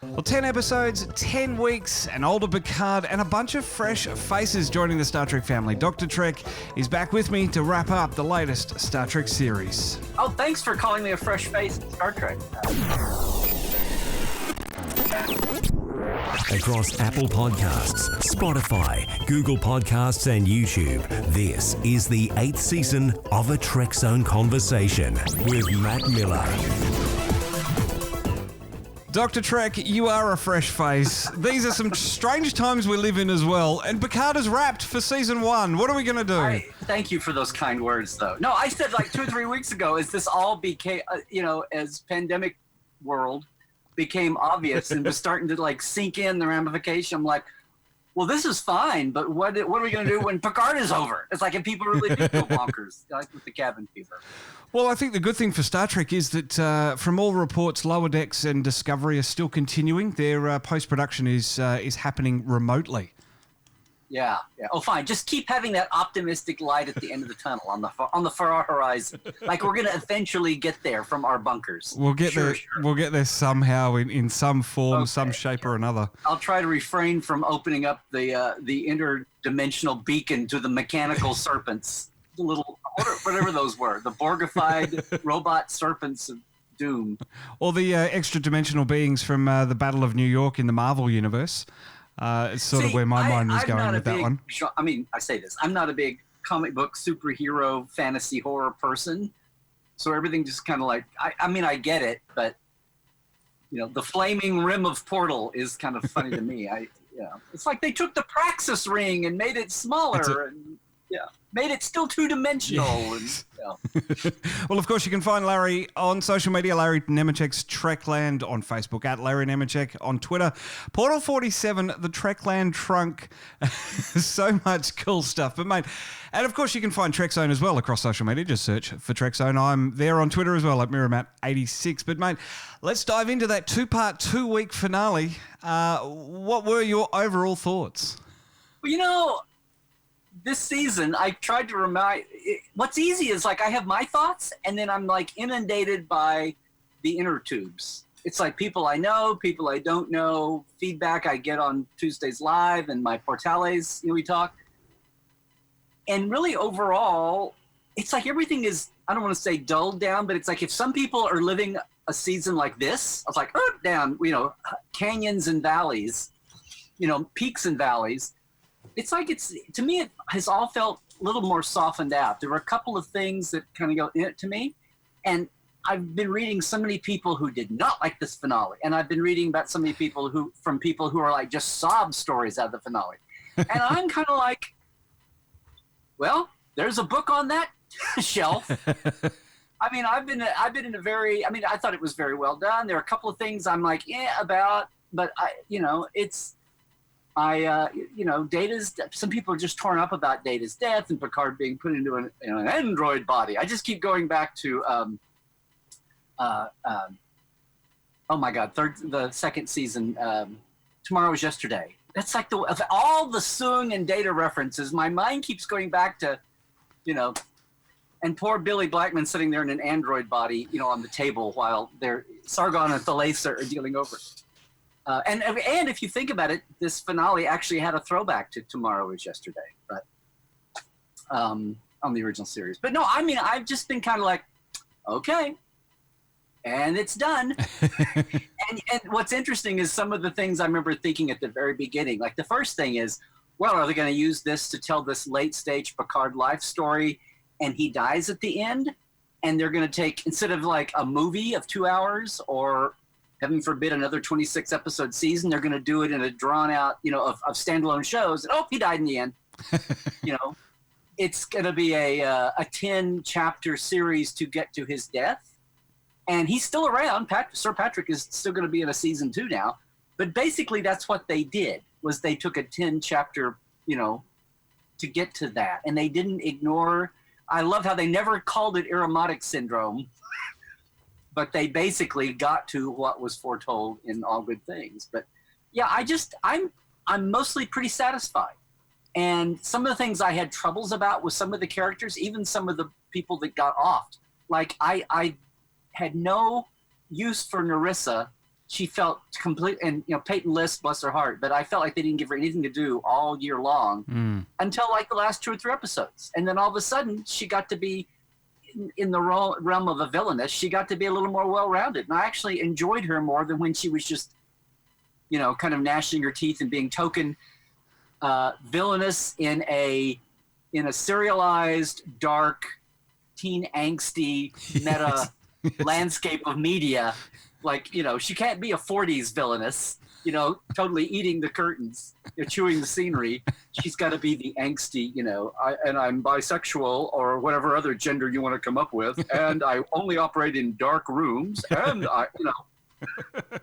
Well, 10 episodes, 10 weeks, an older Picard, and a bunch of fresh faces joining the Star Trek family. Dr. Trek is back with me to wrap up the latest Star Trek series. Oh, thanks for calling me a fresh face in Star Trek. Across Apple Podcasts, Spotify, Google Podcasts, and YouTube, this is the 8th season of A Trekzone Conversation with Matt Miller. Dr. Trek, you are a fresh face. These are some strange times we live in as well. And Picard is wrapped for season 1. What are we going to do? Thank you for those kind words, though. No, I said like 2 or 3 weeks ago, as this all became, as pandemic world became obvious and was starting to like sink in the ramification. I'm like, well, this is fine, but what are we going to do when Picard is over? It's like if people really do go bonkers, like with the cabin fever. Well, I think the good thing for Star Trek is that from all reports, Lower Decks and Discovery are still continuing. Their post-production is happening remotely. Yeah. Oh, fine. Just keep having that optimistic light at the end of the tunnel on the far horizon. Like we're going to eventually get there from our bunkers. We'll get there. Sure. We'll get there somehow in some form, some shape or another. I'll try to refrain from opening up the interdimensional beacon to the mechanical serpents, the little whatever those were, the Borgified robot serpents of doom, or the extra-dimensional beings from the Battle of New York in the Marvel universe. It's sort of where my mind was going with that one. I mean, I say this. I'm not a big comic book, superhero, fantasy, horror person. So everything just kind of like, I mean, I get it, but, the flaming rim of Portal is kind of funny to me. It's like they took the Praxis ring and made it smaller and made it still two-dimensional. Yes. Well, of course, you can find Larry on social media, Larry Nemechek's Trekland on Facebook, at Larry Nemechek on Twitter, Portal 47, the Trekland trunk. So much cool stuff. But, mate, and of course, you can find Trekzone as well across social media. Just search for Trekzone. I'm there on Twitter as well, at MirrorMatt86. But, mate, let's dive into that 2-part, 2-week finale. What were your overall thoughts? Well, this season, I tried to remind. What's easy is like I have my thoughts, and then I'm like inundated by the inner tubes. It's like people I know, people I don't know, feedback I get on Tuesdays Live and my portales. We talk, and really overall, it's like everything is. I don't want to say dulled down, but it's like if some people are living a season like this, I was like, down, canyons and valleys, peaks and valleys. It's like to me, it has all felt a little more softened out. There were a couple of things that kind of go in it to me. And I've been reading so many people who did not like this finale. And I've been reading about so many people who are like just sob stories out of the finale. And I'm kind of like, well, there's a book on that shelf. I mean, I've been in a very, I thought it was very well done. There are a couple of things I'm like, about, but Data's. Some people are just torn up about Data's death and Picard being put into an android body. I just keep going back to, oh my God, the second season. Tomorrow is yesterday. That's like of all the Soong and Data references. My mind keeps going back to, and poor Billy Blackman sitting there in an android body, on the table while Sargon and Thalassa are dealing over it. And if you think about it, this finale actually had a throwback to Tomorrow is Yesterday, but on the original series. But no, I've just been kind of like, okay, and it's done. and what's interesting is some of the things I remember thinking at the very beginning. Like the first thing is, well, are they going to use this to tell this late-stage Picard life story, and he dies at the end? And they're going to take, instead of like a movie of 2 hours or heaven forbid, another 26-episode season, they're going to do it in a drawn-out, of standalone shows. And, he died in the end. It's going to be a 10-chapter series to get to his death. And he's still around. Sir Patrick is still going to be in a season 2 now. But basically, that's what they did, was they took a 10-chapter, to get to that. And they didn't ignore. I love how they never called it Irumodic syndrome. But they basically got to what was foretold in All Good Things. But yeah, I'm mostly pretty satisfied. And some of the things I had troubles about with some of the characters, even some of the people that got offed. Like I had no use for Narissa she felt complete, and Peyton List, bless her heart, but I felt like they didn't give her anything to do all year long until like the last 2 or 3 episodes, and then all of a sudden she got to be in the realm of a villainess. She got to be a little more well-rounded, and I actually enjoyed her more than when she was just kind of gnashing her teeth and being token villainous in a serialized, dark, teen angsty meta landscape of media. Like, she can't be a 40s villainess, totally eating the curtains, chewing the scenery. She's got to be the angsty, and I'm bisexual or whatever other gender you want to come up with, and I only operate in dark rooms, and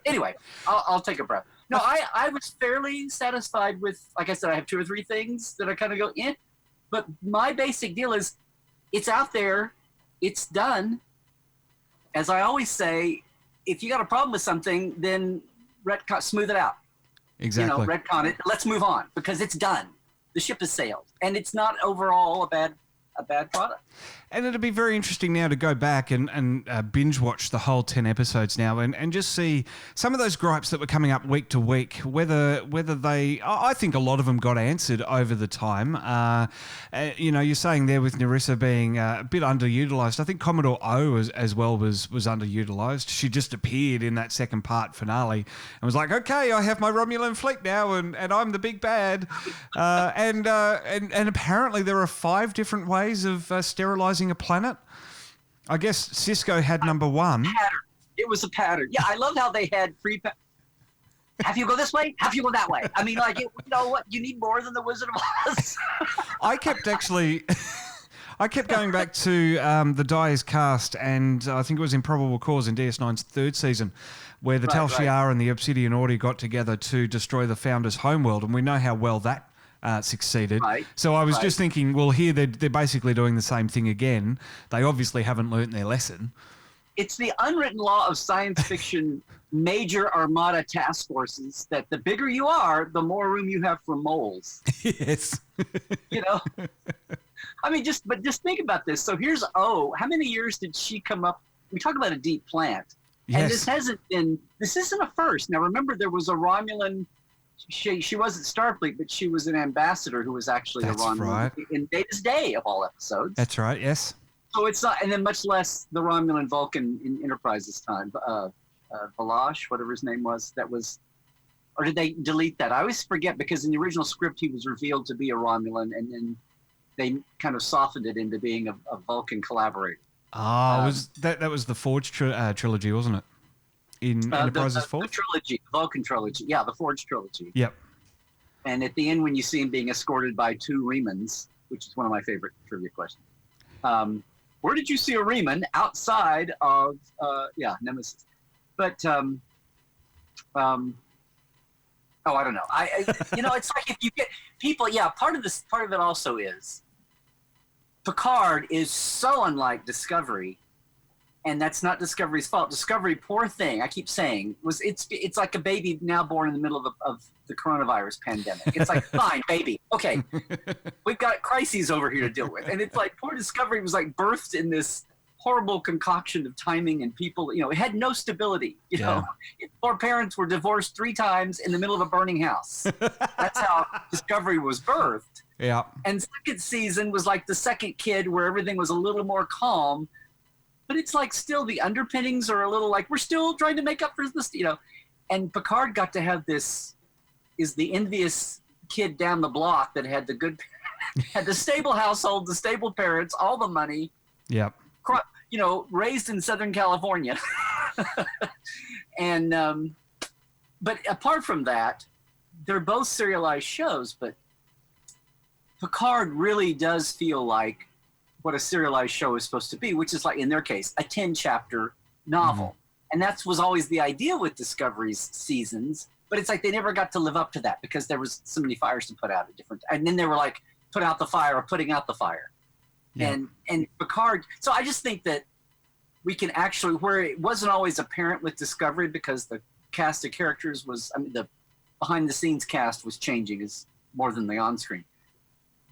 Anyway, I'll take a breath. No, I was fairly satisfied with, like I said, I have 2 or 3 things that I kind of go, but my basic deal is it's out there, it's done. As I always say, if you got a problem with something, then smooth it out. Exactly. Retcon it. Let's move on because it's done. The ship has sailed, and it's not overall a bad product. And it'll be very interesting now to go back and binge watch the whole 10 episodes now and just see some of those gripes that were coming up week to week, whether they, I think a lot of them got answered over the time. You're saying there with Nerissa being a bit underutilised. I think Commodore O as well was underutilised. She just appeared in that second part finale and was like, okay, I have my Romulan fleet now and I'm the big bad. And apparently there are 5 different ways of sterilising a planet. I guess Cisco had number 1. Pattern. It was a pattern. Yeah, I love how they had free. Have you go this way? Have you go that way? I mean, like, you know what? You need more than the Wizard of Oz. I kept going back to the Dyer's cast, and I think it was Improbable Cause in DS9's 3rd season, where the Tal Shiar and the Obsidian Order got together to destroy the Founder's homeworld, and we know how well that succeeded. Right. So I was just thinking, well, here they're basically doing the same thing again. They obviously haven't learnt their lesson. It's the unwritten law of science fiction major armada task forces that the bigger you are, the more room you have for moles. Yes. I mean, just think about this. So here's O. How many years did she come up? We talk about a deep plant. Yes. And this isn't a first. Now, remember, there was a Romulan. She wasn't Starfleet, but she was an ambassador who was actually a Romulan right. in Data's Day of all episodes. That's right, yes. So it's not, and then much less the Romulan Vulcan in Enterprise's time. Balash, whatever his name was, or did they delete that? I always forget because in the original script he was revealed to be a Romulan, and then they kind of softened it into being a Vulcan collaborator. That was the Forge trilogy, wasn't it? In Enterprise's Fall? The trilogy, the Vulcan trilogy. Yeah, the Forge trilogy. Yep. And at the end, when you see him being escorted by 2 Remans, which is one of my favorite trivia questions, where did you see a Reman outside of, Nemesis? But, I don't know. It's like if you get people, part of it also is Picard is so unlike Discovery. And that's not Discovery's fault. Discovery, poor thing, I keep saying, it's like a baby now born in the middle of the coronavirus pandemic. It's like, fine, baby, okay, we've got crises over here to deal with. And it's like, poor Discovery was like birthed in this horrible concoction of timing and people, it had no stability. Poor parents were divorced 3 times in the middle of a burning house. That's how Discovery was birthed. Yeah. And second season was like the second kid where everything was a little more calm. But it's like still the underpinnings are a little like we're still trying to make up for this, And Picard got to have the envious kid down the block that had had the stable household, the stable parents, all the money. Yep. Raised in Southern California. And but apart from that, they're both serialized shows. But Picard really does feel like what a serialized show is supposed to be, which is like in their case a 10-chapter novel. And that was always the idea with Discovery's seasons, but it's like they never got to live up to that because there was so many fires to put out at different, and then they were like put out the fire or putting out the fire. And Picard, so I just think that we can actually, where it wasn't always apparent with Discovery because the cast of characters the behind the scenes cast was changing is more than the on-screen.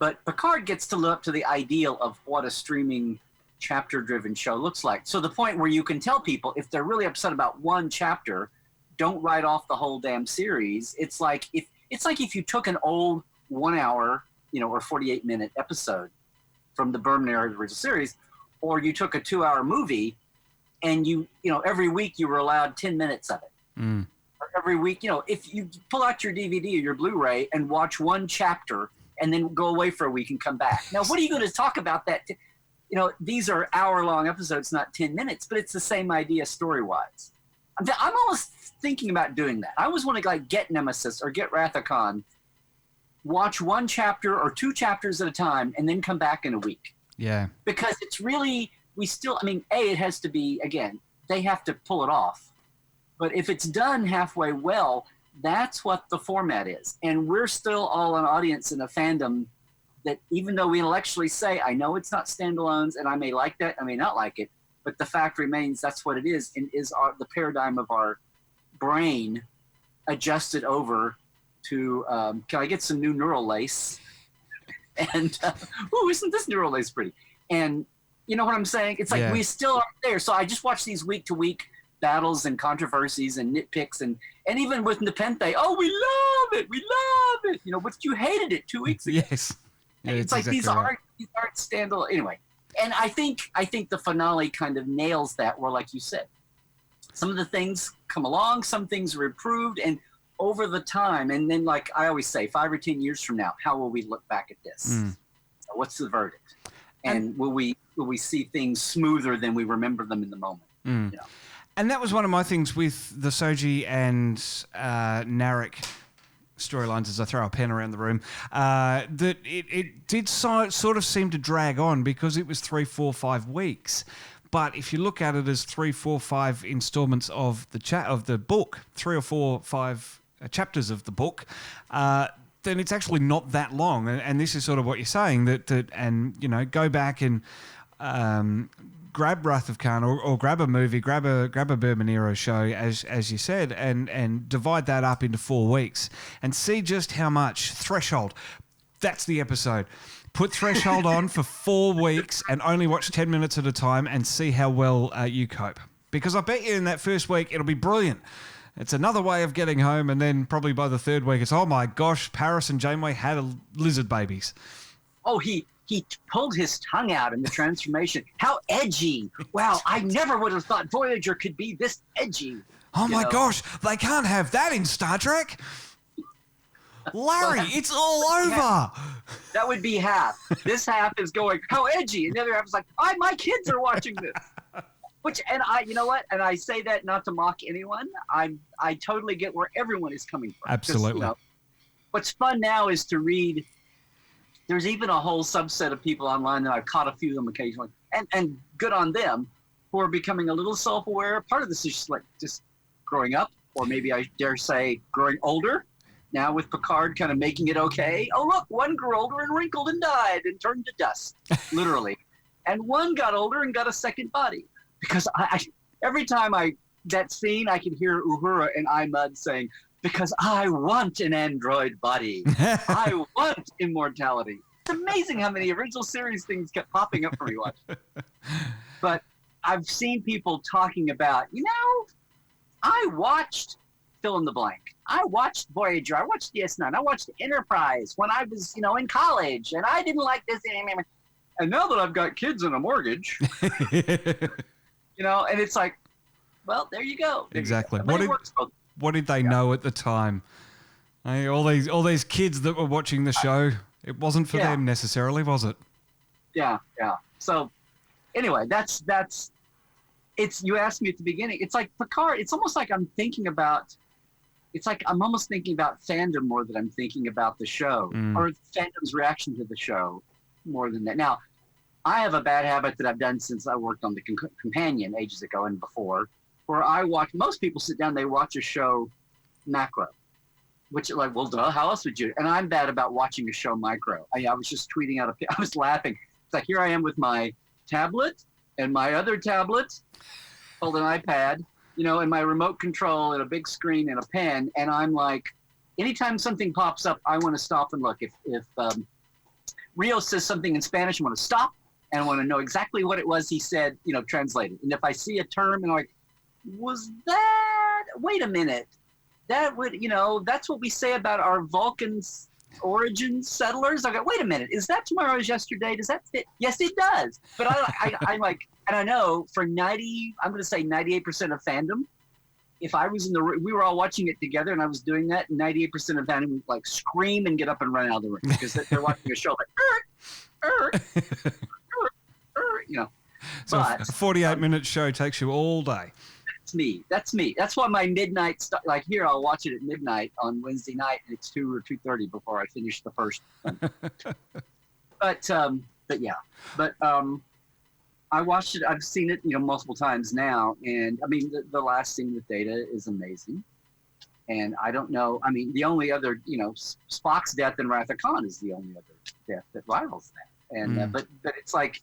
But Picard gets to live up to the ideal of what a streaming chapter-driven show looks like. So the point where you can tell people if they're really upset about one chapter, don't write off the whole damn series. It's like if you took an old 1 hour, or 48-minute episode from the Berman era original series, or you took a 2-hour movie, and every week you were allowed 10 minutes of it. Mm. Or every week, if you pull out your DVD or your Blu-ray and watch one chapter and then go away for a week and come back. Now, what are you going to talk about that? These are hour-long episodes, not 10 minutes, but it's the same idea story-wise. I'm almost thinking about doing that. I always want to get Nemesis or get Wrath of Khan, watch one chapter or 2 chapters at a time, and then come back in a week. Yeah. Because it's really, it has to be, again, they have to pull it off. But if it's done halfway well, that's what the format is. And we're still all an audience and a fandom that, even though we intellectually say, I know it's not standalones, and I may like that, I may not like it, but the fact remains that's what it is, and is the paradigm of our brain adjusted over to, can I get some new neural lace? And, isn't this neural lace pretty? And you know what I'm saying? It's like we still aren't there. So I just watch these week-to-week battles and controversies and nitpicks, and even with Nepenthe, we love it, but you hated it 2 weeks ago. Yes. Yeah, it's like exactly these aren't standalone. Anyway, and I think the finale kind of nails that, where, like you said, some of the things come along, some things are improved, and over the time, and then, like I always say, 5 or 10 years from now, how will we look back at this? Mm. What's the verdict? And will we see things smoother than we remember them in the moment? Mm. And that was one of my things with the Soji and Narek storylines, as I throw a pen around the room, that it did sort of seem to drag on because it was 3, 4, 5 weeks. But if you look at it as 3, 4, 5 installments of the book, 3 or 4, 5 chapters of the book, then it's actually not that long. And this is sort of what you're saying, that go back and grab Wrath of Khan or grab a movie, grab a Berman era show, as you said, and divide that up into 4 weeks and see just how much Threshold. That's the episode. Put Threshold on for 4 weeks and only watch 10 minutes at a time and see how well you cope. Because I bet you in that first week it'll be brilliant. It's another way of getting home, and then probably by the 3rd week it's, oh my gosh, Paris and Janeway had lizard babies. Oh, he pulled his tongue out in the transformation. How edgy. Wow, I never would have thought Voyager could be this edgy. Oh my gosh, they can't have that in Star Trek. Larry, it's all over. That would be half. This half is going, how edgy. And the other half is like, my kids are watching this. And you know what? And I say that not to mock anyone. I totally get where everyone is coming from. Absolutely. What's fun now is to read. There's even a whole subset of people online that I've caught a few of them occasionally, and good on them, who are becoming a little self-aware. Part of this is just growing up, or maybe I dare say growing older. Now with Picard kind of making it okay. Oh, look, one grew older and wrinkled and died and turned to dust, literally. And one got older and got a second body. Because every time that scene, I can hear Uhura and Imud saying, because I want an android body. I want immortality. It's amazing how many original series things kept popping up for me watching. But I've seen people talking about, I watched fill in the blank. I watched Voyager. I watched DS9. I watched Enterprise when I was, in college, and I didn't like this. And now that I've got kids and a mortgage, and it's like, well, there you go. Exactly. What did they know at the time? All these kids that were watching the show, it wasn't for them necessarily, was it? Yeah. So anyway, that's it's, you asked me at the beginning, it's like Picard, it's almost like I'm almost thinking about fandom more than I'm thinking about the show, or fandom's reaction to the show more than that. Now, I have a bad habit that I've done since I worked on the Companion ages ago and before, where most people sit down, they watch a show macro, which well, duh, how else would you? And I'm bad about watching a show micro. I was just tweeting out I was laughing. It's like, here I am with my tablet and my other tablet, hold an iPad, and my remote control and a big screen and a pen. And I'm like, anytime something pops up, I want to stop and look. If Rio says something in Spanish, I want to stop and I want to know exactly what it was he said, translated. And if I see a term and I'm like, was that? wait a minute. That would, that's what we say about our Vulcan's origin settlers. I go, wait a minute, is that tomorrow is yesterday? Does that fit? Yes, it does. But I'm like, and I know for I'm going to say 98% of fandom, if I was we were all watching it together and I was doing that, 98% of fandom would like scream and get up and run out of the room because they're watching a show like, So a 48-minute show takes you all day. That's me. That's why my midnight like here, I'll watch it at midnight on Wednesday night, and it's 2 or 2:30 before I finish the first one. But I watched it. I've seen it, multiple times now, and I mean the last scene with Data is amazing. And I don't know. I mean, the only other, Spock's death in Wrath of Khan is the only other death that rivals that. And but it's like.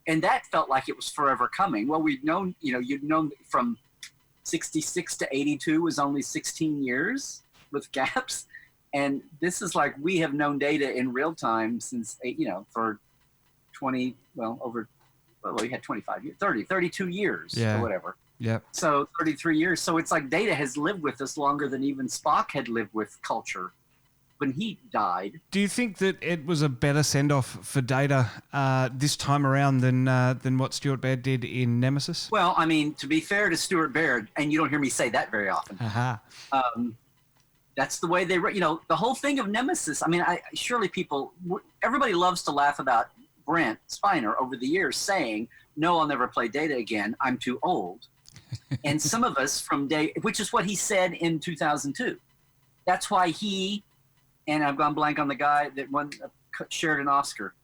And that felt like it was forever coming. Well, we'd known, you'd known from 66 to 82 was only 16 years with gaps. And this is like we have known Data in real time since, for 20, we had 25 years, 32 years or whatever. Yeah. So 33 years. So it's like Data has lived with us longer than even Spock had lived with culture when he died. Do you think that it was a better send-off for Data this time around than what Stuart Baird did in Nemesis? Well, I mean, to be fair to Stuart Baird, and you don't hear me say that very often, that's the way they wrote. The whole thing of Nemesis, I mean, surely everybody loves to laugh about Brent Spiner over the years saying, no, I'll never play Data again. I'm too old. And some of us which is what he said in 2002. That's why and I've gone blank on the guy that shared an Oscar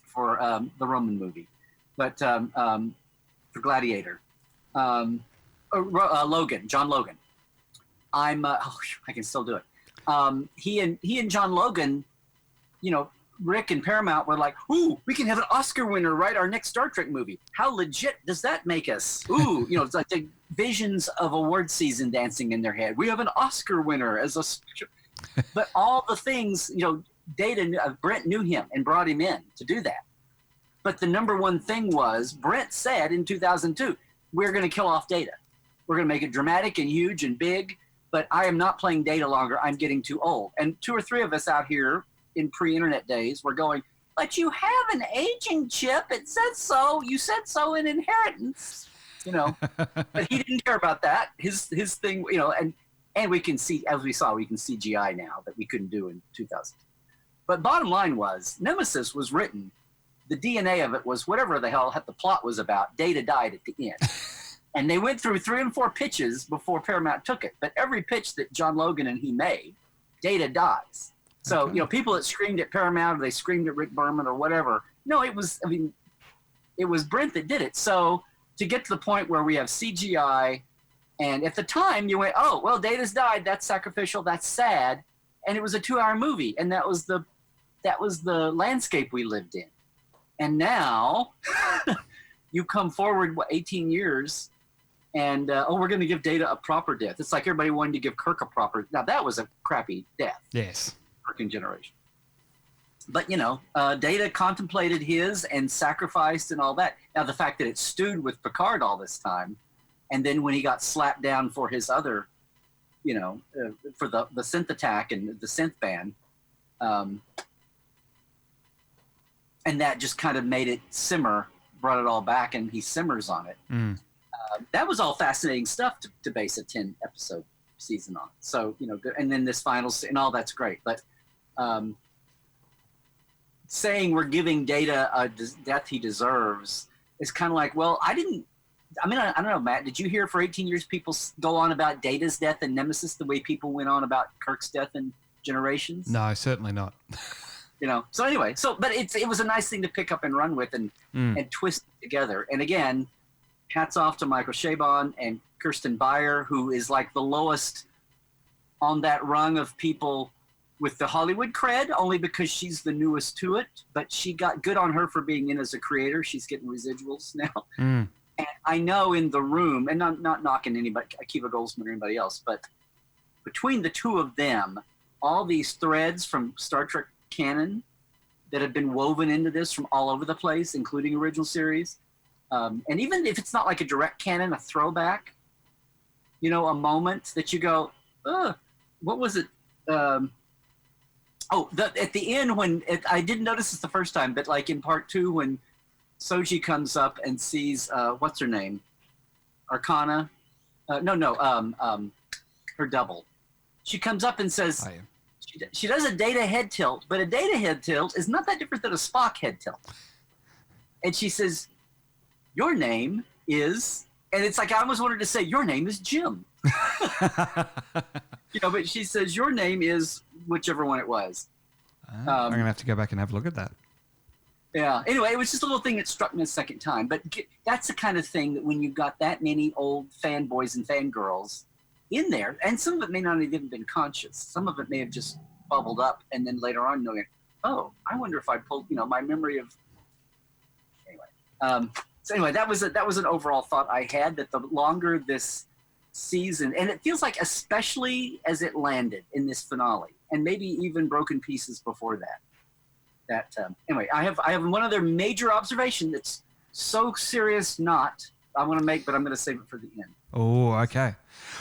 for the Roman movie, but for Gladiator, John Logan. I can still do it. He and John Logan, Rick and Paramount were like, ooh, we can have an Oscar winner write our next Star Trek movie. How legit does that make us? Ooh, it's like the visions of award season dancing in their head. We have an Oscar winner as a. But all the things, Data, Brent knew him and brought him in to do that. But the number one thing was Brent said in 2002, we're going to kill off Data. We're going to make it dramatic and huge and big, but I am not playing Data longer. I'm getting too old. And 2 or 3 of us out here in pre-internet days were going, but you have an aging chip. It says so. You said so in Inheritance, But he didn't care about that. His thing, and we can see, as we saw, we can CGI now that we couldn't do in 2000. But bottom line was, Nemesis was written, the DNA of it was whatever the hell the plot was about. Data died at the end. And they went through 3 and 4 pitches before Paramount took it. But every pitch that John Logan and he made, Data dies. So, people that screamed at Paramount or they screamed at Rick Berman or whatever, no, it was Brent that did it. So to get to the point where we have CGI, and at the time, you went, oh, well, Data's died. That's sacrificial. That's sad. And it was a 2-hour movie, and that was the landscape we lived in. And now, you come forward 18 years, and we're going to give Data a proper death. It's like everybody wanted to give Kirk a proper. Now that was a crappy death. Yes. Kirk in Generation. But Data contemplated his and sacrificed and all that. Now the fact that it stewed with Picard all this time. And then when he got slapped down for his other, for the synth attack and the synth ban, and that just kind of made it simmer, brought it all back, and he simmers on it. That was all fascinating stuff to base a 10-episode season on. So, and then this final, and all that's great. But saying we're giving Data a death he deserves is kind of like, well, I don't know, Matt, did you hear for 18 years people go on about Data's death and Nemesis the way people went on about Kirk's death in Generations? No, certainly not. So anyway, but it was a nice thing to pick up and run with and twist it together. And again, hats off to Michael Chabon and Kirsten Beyer, who is like the lowest on that rung of people with the Hollywood cred, only because she's the newest to it. But she got good on her for being in as a creator. She's getting residuals now. And I know in the room, and I'm not knocking anybody, Akiva Goldsman or anybody else, but between the two of them, all these threads from Star Trek canon that have been woven into this from all over the place, including original series, and even if it's not like a direct canon, a throwback, a moment that you go, what was it? At the end I didn't notice this the first time, but like in part 2 when Soji comes up and sees what's her name, Arcana, her double. She comes up and says, Oh, yeah. she does a Data head tilt, but a Data head tilt is not that different than a Spock head tilt. And she says, "Your name is," and it's like I almost wanted to say, "Your name is Jim." But she says, "Your name is," whichever one it was. I'm going to have to go back and have a look at that. Yeah. Anyway, it was just a little thing that struck me a second time. But that's the kind of thing that when you've got that many old fanboys and fangirls in there, and some of it may not have even been conscious. Some of it may have just bubbled up, and then later on knowing, oh, I wonder if I pulled, my memory of. Anyway. So anyway, that was an overall thought I had, that the longer this season, and it feels like especially as it landed in this finale, and maybe even broken pieces before that. Anyway, I have one other major observation that's so serious I want to make, but I'm going to save it for the end. Oh, okay.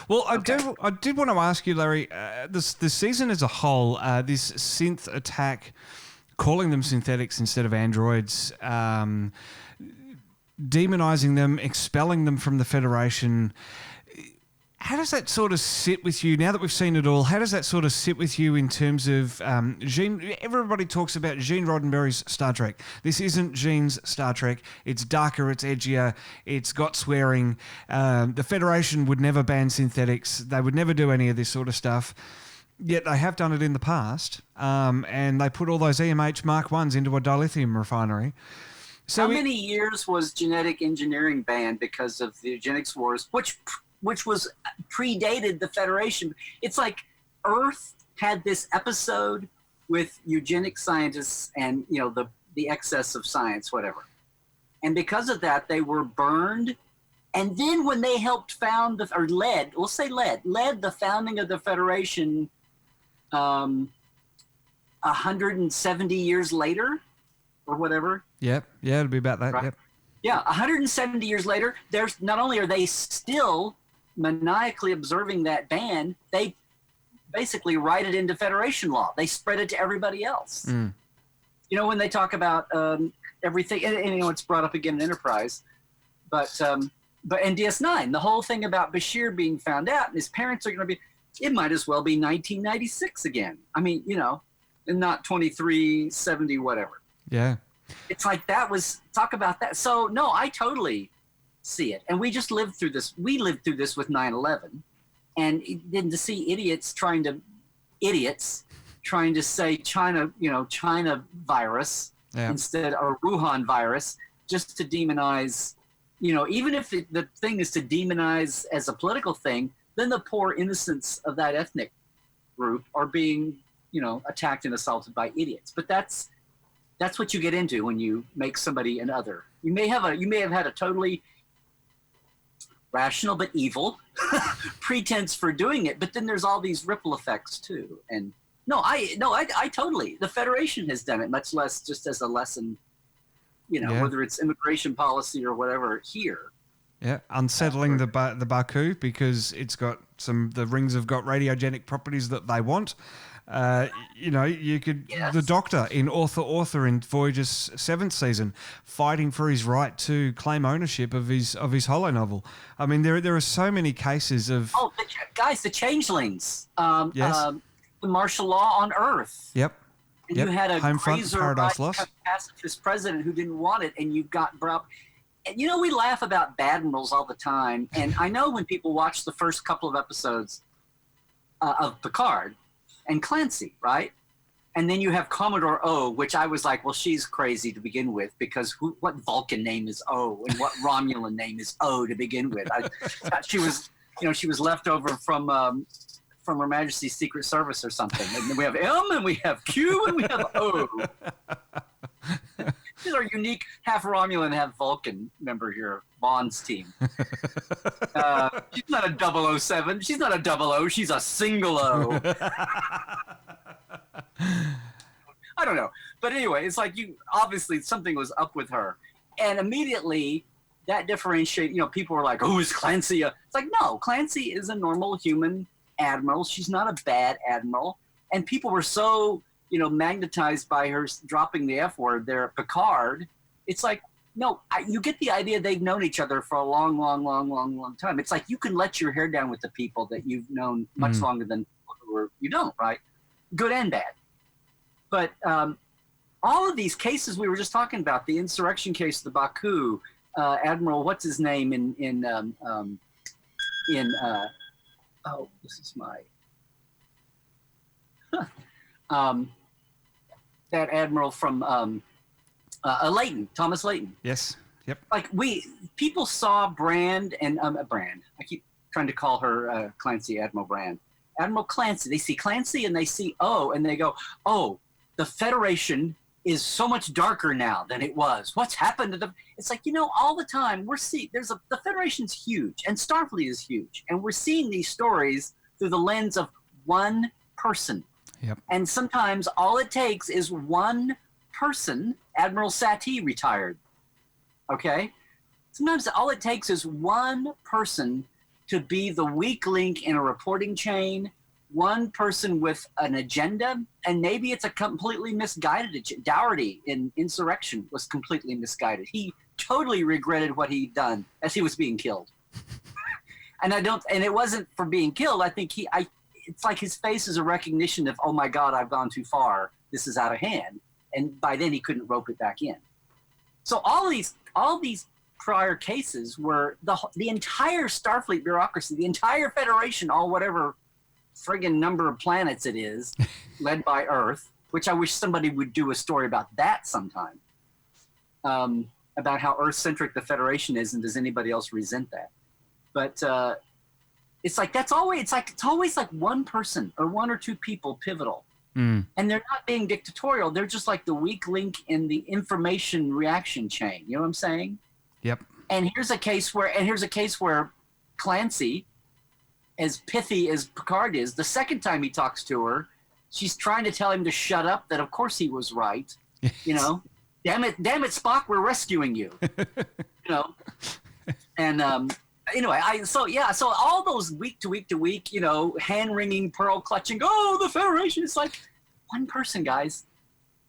Well, I did want to ask you, Larry, this season as a whole, this synth attack, calling them synthetics instead of androids, demonizing them, expelling them from the Federation. How does that sort of sit with you, now that we've seen it all, how does that sort of sit with you in terms of Gene? Everybody talks about Gene Roddenberry's Star Trek. This isn't Gene's Star Trek. It's darker, it's edgier, it's got swearing. The Federation would never ban synthetics. They would never do any of this sort of stuff. Yet they have done it in the past, and they put all those EMH Mark 1s into a dilithium refinery. So how many years was genetic engineering banned because of the eugenics wars, which was predated the Federation? It's like Earth had this episode with eugenic scientists and the excess of science, whatever, and because of that they were burned. And then when they helped found led the founding of the Federation 170 years later or whatever. Yep. Yeah, it'll be about that. Right? Yep. Yeah, 170 years later, there's not only are they still maniacally observing that ban, they basically write it into Federation law. They spread it to everybody else. Mm. When they talk about everything, and it's brought up again in Enterprise, but in DS9, the whole thing about Bashir being found out and his parents are going to be, it might as well be 1996 again. I mean, and not 2370 whatever. Yeah. It's like that was, talk about that. So no, I totally see it. And we just lived through this. We lived through this with 9/11, and then to see idiots trying to say China virus instead, or Wuhan virus, just to demonize, even if the thing is to demonize as a political thing, then the poor innocents of that ethnic group are being, attacked and assaulted by idiots. But that's what you get into when you make somebody an other. You may have had a totally rational but evil pretense for doing it, but then there's all these ripple effects too. And I totally, the Federation has done it, much less just as a lesson, whether it's immigration policy or whatever here. Yeah, unsettling the Baku because the rings have got radiogenic properties that they want. You could, yes. The Doctor in Author in Voyager's 7th season, fighting for his right to claim ownership of his holo novel. I mean, there are so many cases of the changelings, yes. The martial law on Earth. Yep. And you had a Paradise Lost pacifist president who didn't want it, and you got brought. And we laugh about Admirals all the time, and I know when people watch the first couple of episodes of Picard and Clancy, right? And then you have Commodore O, which I was like, well, she's crazy to begin with, because what Vulcan name is O, and what Romulan name is O to begin with? I thought she was left over from Her Majesty's Secret Service or something. And then we have M, and we have Q, and we have O. These are unique, half Romulan, half Vulcan member here, Bond's team. She's not a 007. She's not a 00. She's a single O. I don't know. But anyway, it's like obviously something was up with her. And immediately that differentiate, people were like, oh, is Clancy it's like, no, Clancy is a normal human admiral. She's not a bad admiral. And people were so, magnetized by her dropping the F word there at Picard. It's like, no, you get the idea they've known each other for a long, long, long, long, long time. It's like you can let your hair down with the people that you've known much longer than people who you don't, right? Good and bad. But all of these cases we were just talking about, the insurrection case, the Baku, Admiral, what's his name this is my that admiral from Leighton, Thomas Leighton. Yes. Yep. Like people saw Brand and Brand. I keep trying to call her Clancy, Admiral Brand. Admiral Clancy. They see Clancy and they see O, and they go, "Oh, the Federation is so much darker now than it was. What's happened to the?" It's like, all the time we're seeing the Federation's huge and Starfleet is huge, and we're seeing these stories through the lens of one person. Yep. And sometimes all it takes is one person. Admiral Satie retired. Okay? Sometimes all it takes is one person to be the weak link in a reporting chain, one person with an agenda, and maybe it's a completely misguided agenda. Dougherty in Insurrection was completely misguided. He totally regretted what he'd done as he was being killed. And it wasn't for being killed. I think it's like his face is a recognition of, oh my God, I've gone too far. This is out of hand. And by then he couldn't rope it back in. So all these prior cases were the entire Starfleet bureaucracy, the entire Federation, all whatever friggin' number of planets it is, led by Earth, which I wish somebody would do a story about that sometime, about how Earth-centric the Federation is, and does anybody else resent that? But it's like it's always like one person or one or two people pivotal. And they're not being dictatorial. They're just like the weak link in the information reaction chain. You know what I'm saying? Yep. And here's a case where Clancy, as pithy as Picard is, the second time he talks to her, she's trying to tell him to shut up, that of course he was right. Damn it, Spock, we're rescuing you. And anyway, so all those week to week, hand wringing, pearl clutching, oh, the Federation, it's like one person, guys.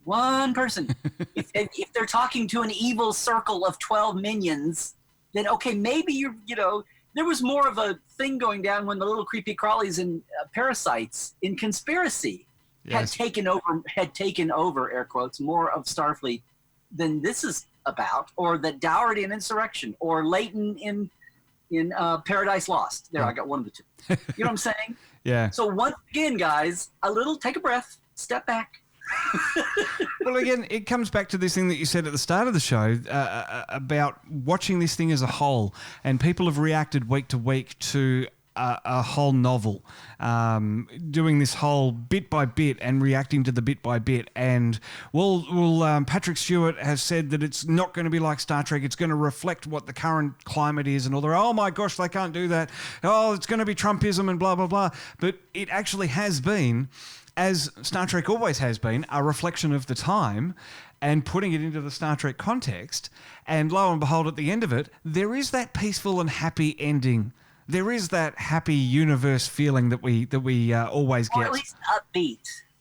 One person. if they're talking to an evil circle of 12 minions, then okay, maybe there was more of a thing going down when the little creepy crawlies and parasites in Conspiracy had taken over, air quotes, more of Starfleet than this is about, or that Dougherty in Insurrection, or Leighton in Paradise Lost. There, I got one of the two. You know what I'm saying? Yeah. So once again, guys, take a breath, step back. Well, again, it comes back to this thing that you said at the start of the show about watching this thing as a whole, and people have reacted week to week to a whole novel, doing this whole bit by bit and reacting to the bit by bit. And Patrick Stewart has said that it's not going to be like Star Trek. It's going to reflect what the current climate is, and all the, oh my gosh, they can't do that. Oh, it's going to be Trumpism and blah, blah, blah. But it actually has been, as Star Trek always has been, a reflection of the time and putting it into the Star Trek context. And lo and behold, at the end of it, there is that peaceful and happy ending. There is that happy universe feeling that we always get. Or at least upbeat.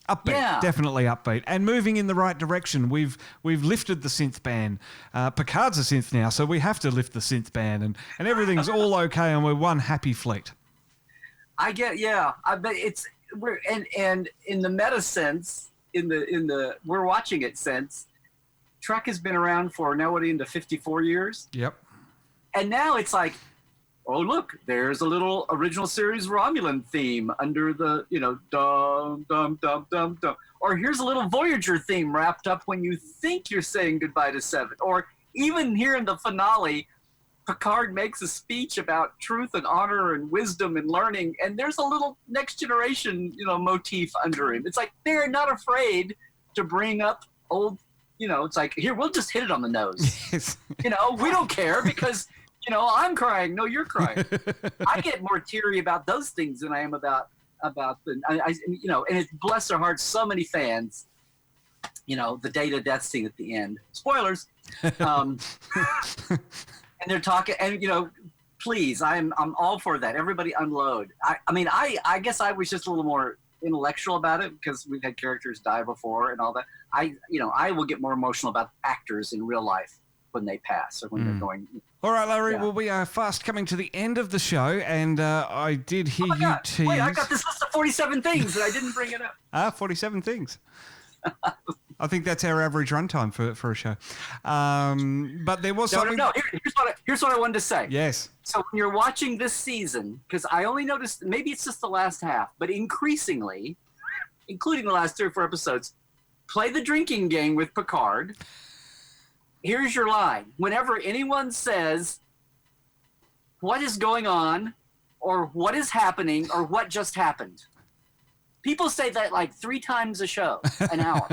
Upbeat, yeah. Definitely upbeat, and moving in the right direction. We've lifted the synth ban. Picard's a synth now, so we have to lift the synth ban, and everything's all okay, and we're one happy fleet. I get, yeah. I bet we're and in the meta sense, in the we're watching it sense, Trek has been around for now into 54 years. Yep. And now it's like, oh, look, there's a little original series Romulan theme under the, dum, dum, dum, dum, dum. Or here's a little Voyager theme wrapped up when you think you're saying goodbye to Seven. Or even here in the finale, Picard makes a speech about truth and honor and wisdom and learning, and there's a little Next Generation, motif under him. It's like they're not afraid to bring up old, it's like, here, we'll just hit it on the nose. Yes. We don't care because... I'm crying. No, you're crying. I get more teary about those things than I am about the, and it's, bless their hearts, so many fans, the Data death scene at the end. Spoilers. And And they're talking, and please, I'm all for that. Everybody unload. I guess I was just a little more intellectual about it because we've had characters die before and all that. I will get more emotional about actors in real life when they pass or when they're going. All right, Larry. Well, we are fast coming to the end of the show, and I did hear you tease. Wait, I got this list of 47 things and I didn't bring it up. 47 things. I think that's our average runtime for a show. But there was something. No. Here's what I wanted to say. Yes. So when you're watching this season, because I only noticed, maybe it's just the last half, but increasingly, including the last 3 or 4 episodes, play the drinking game with Picard. Here's your line. Whenever anyone says, what is going on, or what is happening, or what just happened, people say that like 3 times a show, an hour.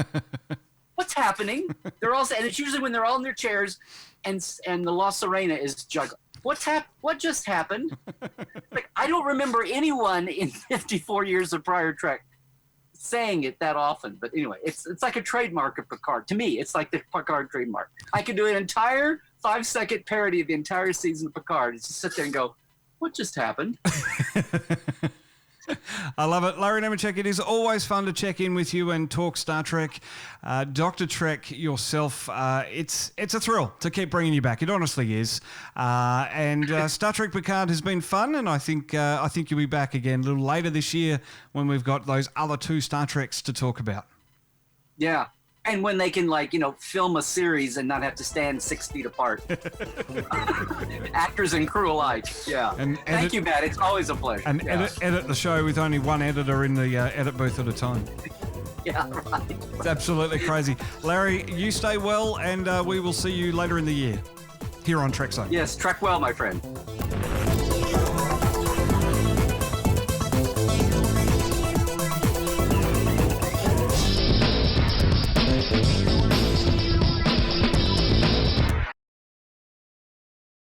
What's happening? They're all saying, and it's usually when they're all in their chairs, and the La Serena is juggling. What just happened? Like, I don't remember anyone in 54 years of prior Trek saying it that often. But anyway, it's like a trademark of Picard. To me, it's like the Picard trademark. I could do an entire 5-second parody of the entire season of Picard. Just sit there and go, what just happened? I love it. Larry Nemechek, it is always fun to check in with you and talk Star Trek. Dr. Trek yourself, it's a thrill to keep bringing you back. It honestly is. And Star Trek Picard has been fun, and I think you'll be back again a little later this year when we've got those other 2 Star Treks to talk about. Yeah. And when they can, film a series and not have to stand 6 feet apart. Actors and crew alike. Yeah. And thank you, Matt. It's always a pleasure. And edit the show with only one editor in the edit booth at a time. Yeah, right. It's absolutely crazy. Larry, you stay well, and we will see you later in the year here on Trekzone. Yes, trek well, my friend.